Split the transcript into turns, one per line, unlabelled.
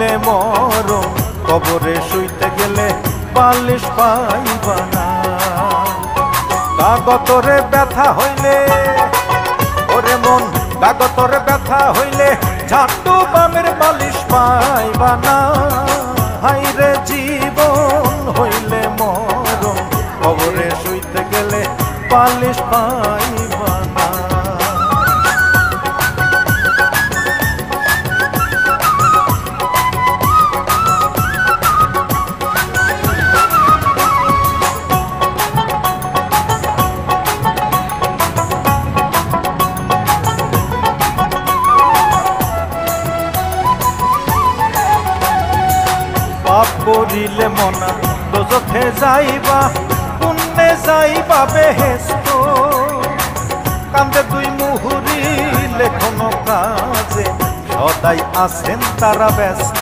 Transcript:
হইলে মরণ, কবরে শুইতে গেলে বালিশ পাইবা না। কাগতরে ব্যথা হইলে ওরে মন, কাগতরে ব্যথা হইলে ঝাটু বামের বালিশ পাইবা না। হাইরে জীবন হইলে মরণ, কবরে শুইতে গেলে বালিশ পাইবা না। পাপ করিলে মনা দোজখে যাইবা, পুণ্যে যাইবা বেহেশত। কান্দে দুই মুহুরি লেখনো কাজে, সদাই আছেন তারা ব্যস্ত।